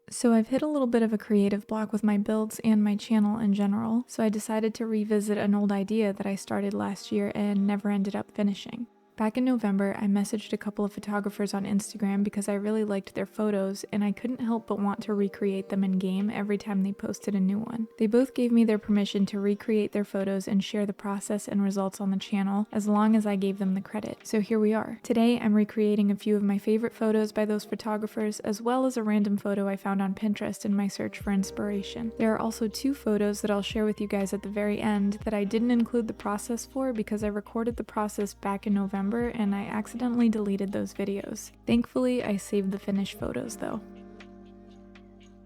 So I've hit a little bit of a creative block with my builds and my channel in general, so I decided to revisit an old idea that I started last year and never ended up finishing. Back in November, I messaged a couple of photographers on Instagram because I really liked their photos and I couldn't help but want to recreate them in-game every time they posted a new one. They both gave me their permission to recreate their photos and share the process and results on the channel as long as I gave them the credit. So here we are. Today, I'm recreating a few of my favorite photos by those photographers as well as a random photo I found on Pinterest in my search for inspiration. There are also 2 photos that I'll share with you guys at the very end that I didn't include the process for because I recorded the process back in November and I accidentally deleted those videos. Thankfully, I saved the finished photos though.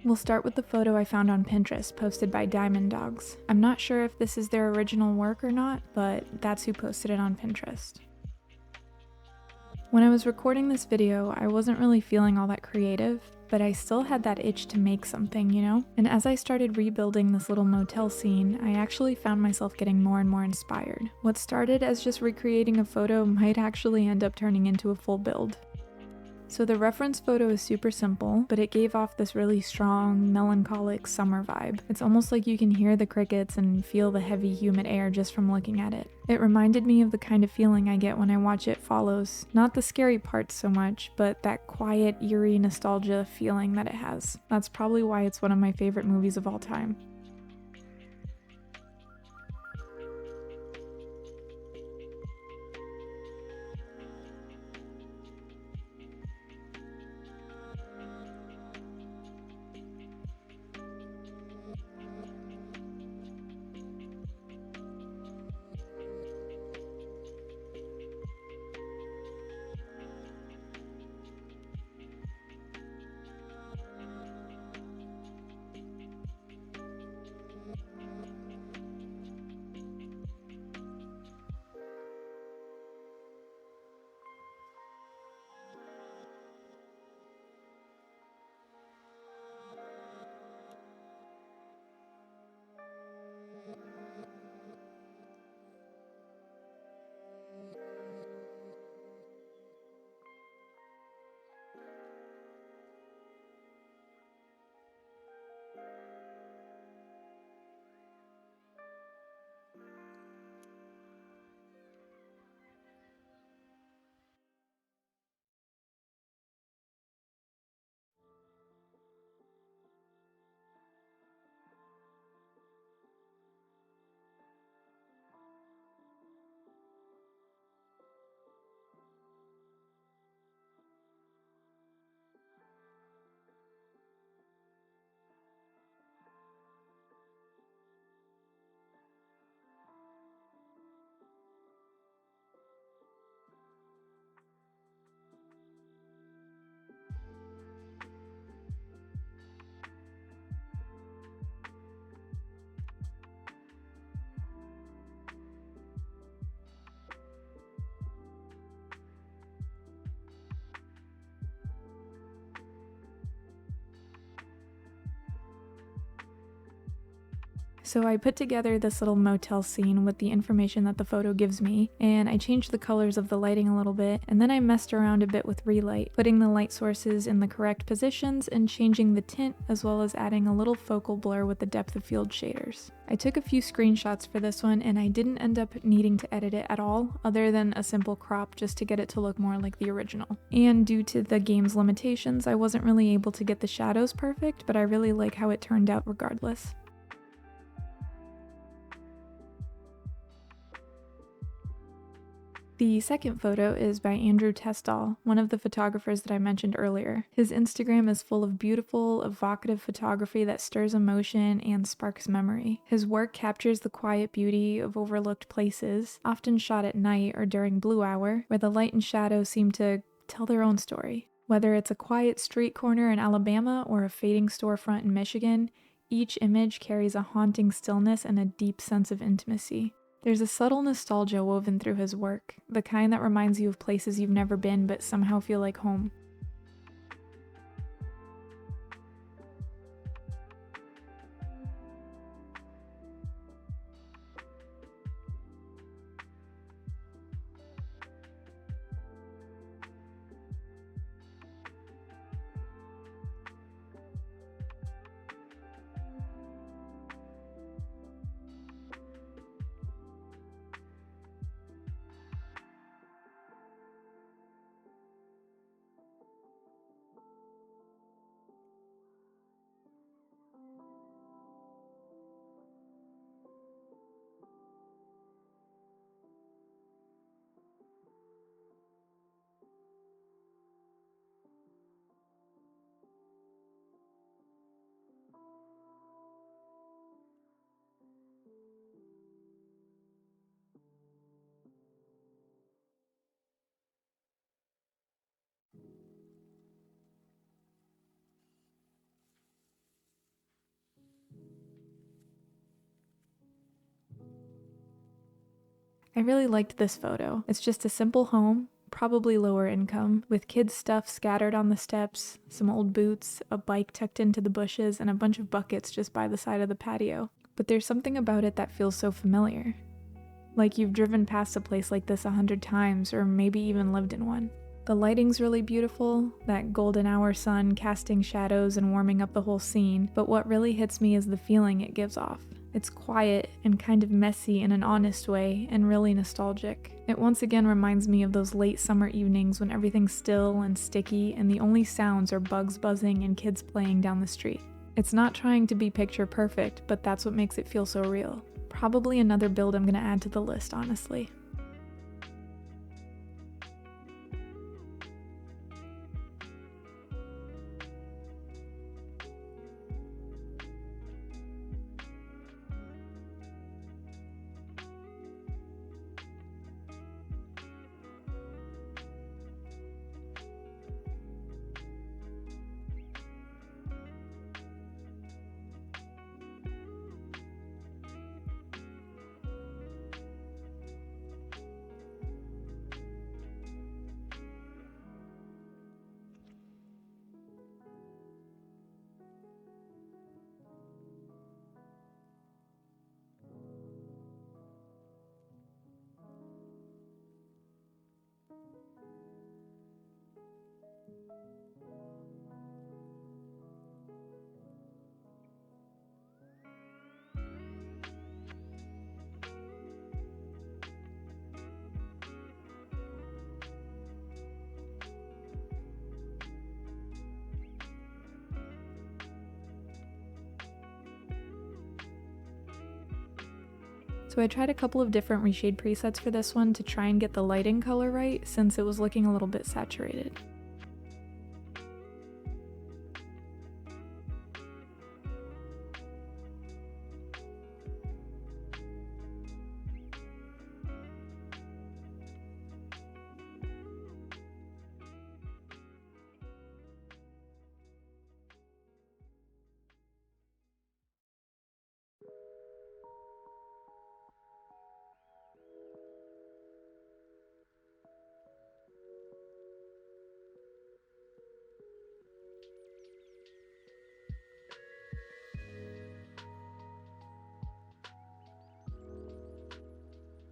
We'll start with the photo I found on Pinterest, posted by Diamond Dogs. I'm not sure if this is their original work or not, but that's who posted it on Pinterest. When I was recording this video, I wasn't really feeling all that creative, but I still had that itch to make something, you know? And as I started rebuilding this little motel scene, I actually found myself getting more and more inspired. What started as just recreating a photo might actually end up turning into a full build. So the reference photo is super simple, but it gave off this really strong, melancholic summer vibe. It's almost like you can hear the crickets and feel the heavy, humid air just from looking at it. It reminded me of the kind of feeling I get when I watch It Follows. Not the scary parts so much, but that quiet, eerie nostalgia feeling that it has. That's probably why it's one of my favorite movies of all time. So I put together this little motel scene with the information that the photo gives me, and I changed the colors of the lighting a little bit, and then I messed around a bit with relight, putting the light sources in the correct positions and changing the tint, as well as adding a little focal blur with the depth of field shaders. I took a few screenshots for this one, and I didn't end up needing to edit it at all, other than a simple crop just to get it to look more like the original. And due to the game's limitations, I wasn't really able to get the shadows perfect, but I really like how it turned out regardless. The second photo is by Andrew Tesdahl, one of the photographers that I mentioned earlier. His Instagram is full of beautiful, evocative photography that stirs emotion and sparks memory. His work captures the quiet beauty of overlooked places, often shot at night or during blue hour, where the light and shadow seem to tell their own story. Whether it's a quiet street corner in Alabama or a fading storefront in Michigan, each image carries a haunting stillness and a deep sense of intimacy. There's a subtle nostalgia woven through his work, the kind that reminds you of places you've never been but somehow feel like home. I really liked this photo. It's just a simple home, probably lower income, with kids' stuff scattered on the steps, some old boots, a bike tucked into the bushes, and a bunch of buckets just by the side of the patio. But there's something about it that feels so familiar. Like you've driven past a place like this 100 times, or maybe even lived in one. The lighting's really beautiful, that golden hour sun casting shadows and warming up the whole scene, but what really hits me is the feeling it gives off. It's quiet and kind of messy in an honest way, and really nostalgic. It once again reminds me of those late summer evenings when everything's still and sticky and the only sounds are bugs buzzing and kids playing down the street. It's not trying to be picture perfect, but that's what makes it feel so real. Probably another build I'm gonna add to the list, honestly. So I tried a couple of different reshade presets for this one to try and get the lighting color right, since it was looking a little bit saturated.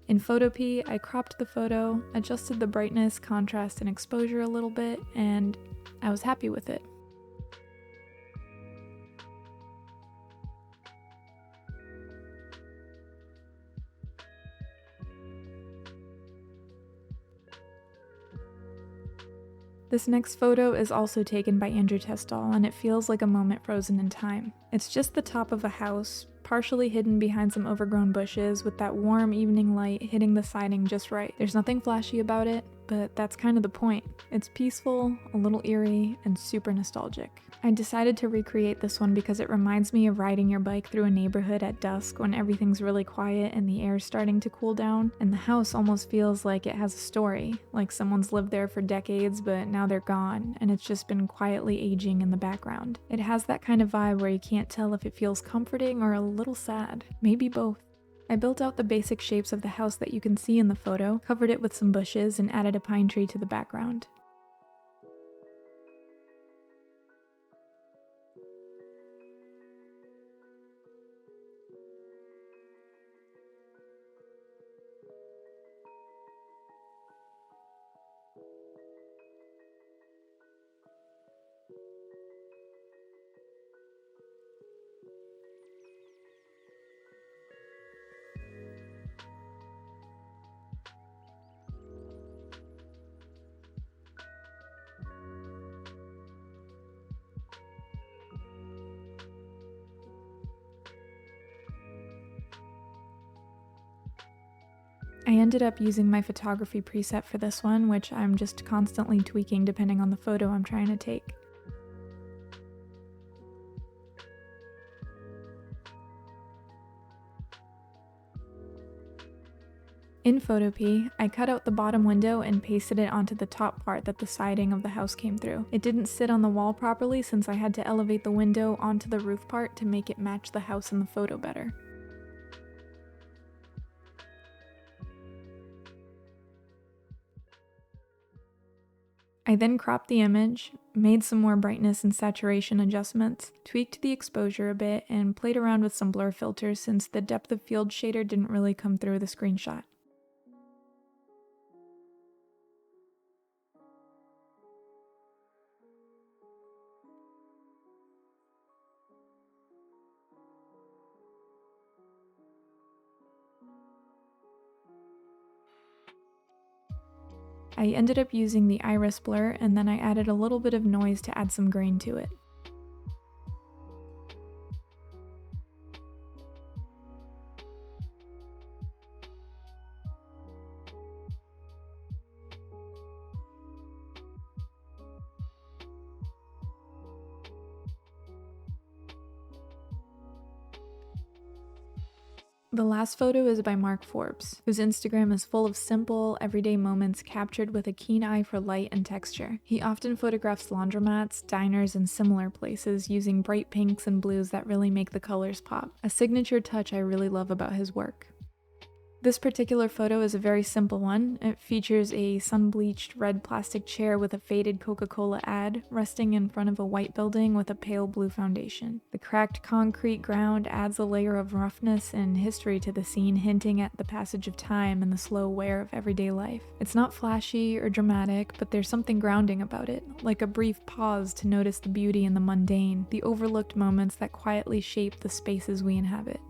In Photopea, I cropped the photo, adjusted the brightness, contrast, and exposure a little bit, and I was happy with it. This next photo is also taken by Andrew Tesdahl, and it feels like a moment frozen in time. It's just the top of a house, partially hidden behind some overgrown bushes, with that warm evening light hitting the siding just right. There's nothing flashy about it, but that's kind of the point. It's peaceful, a little eerie, and super nostalgic. I decided to recreate this one because it reminds me of riding your bike through a neighborhood at dusk when everything's really quiet and the air's starting to cool down, and the house almost feels like it has a story, like someone's lived there for decades but now they're gone, and it's just been quietly aging in the background. It has that kind of vibe where you can't tell if it feels comforting or a little sad, maybe both. I built out the basic shapes of the house that you can see in the photo, covered it with some bushes, and added a pine tree to the background. I ended up using my photography preset for this one, which I'm just constantly tweaking depending on the photo I'm trying to take. In Photopea, I cut out the bottom window and pasted it onto the top part that the siding of the house came through. It didn't sit on the wall properly since I had to elevate the window onto the roof part to make it match the house in the photo better. I then cropped the image, made some more brightness and saturation adjustments, tweaked the exposure a bit, and played around with some blur filters since the depth of field shader didn't really come through the screenshot. I ended up using the iris blur, and then I added a little bit of noise to add some grain to it. The last photo is by Mark Forbes, whose Instagram is full of simple, everyday moments captured with a keen eye for light and texture. He often photographs laundromats, diners, and similar places using bright pinks and blues that really make the colors pop, a signature touch I really love about his work. This particular photo is a very simple one. It features a sun-bleached red plastic chair with a faded Coca-Cola ad resting in front of a white building with a pale blue foundation. The cracked concrete ground adds a layer of roughness and history to the scene, hinting at the passage of time and the slow wear of everyday life. It's not flashy or dramatic, but there's something grounding about it, like a brief pause to notice the beauty in the mundane, the overlooked moments that quietly shape the spaces we inhabit.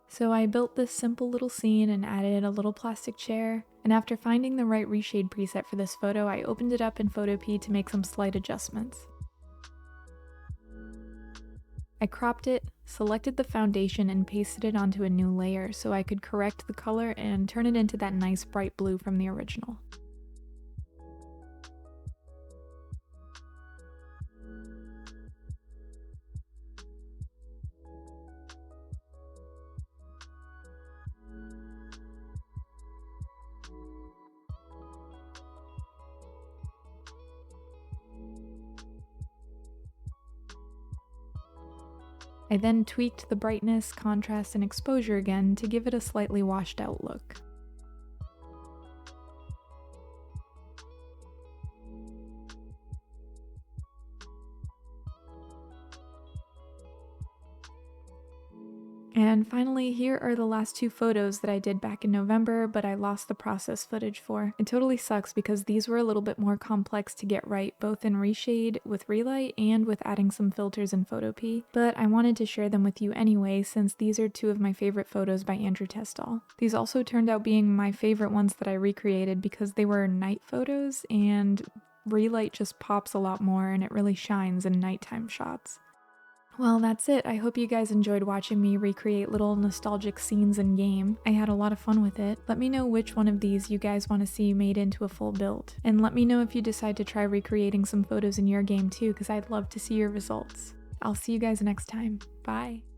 So I built this simple little scene and added a little plastic chair, and after finding the right reshade preset for this photo, I opened it up in Photopea to make some slight adjustments. I cropped it, selected the foundation, and pasted it onto a new layer so I could correct the color and turn it into that nice bright blue from the original. I then tweaked the brightness, contrast, and exposure again to give it a slightly washed out look. And finally, here are the last two photos that I did back in November, but I lost the process footage for. It totally sucks because these were a little bit more complex to get right, both in reshade with relight and with adding some filters in Photopea, but I wanted to share them with you anyway since these are two of my favorite photos by Andrew Tesdahl. These also turned out being my favorite ones that I recreated because they were night photos and relight just pops a lot more and it really shines in nighttime shots. Well, that's it. I hope you guys enjoyed watching me recreate little nostalgic scenes in game. I had a lot of fun with it. Let me know which one of these you guys want to see made into a full build. And let me know if you decide to try recreating some photos in your game too, because I'd love to see your results. I'll see you guys next time. Bye!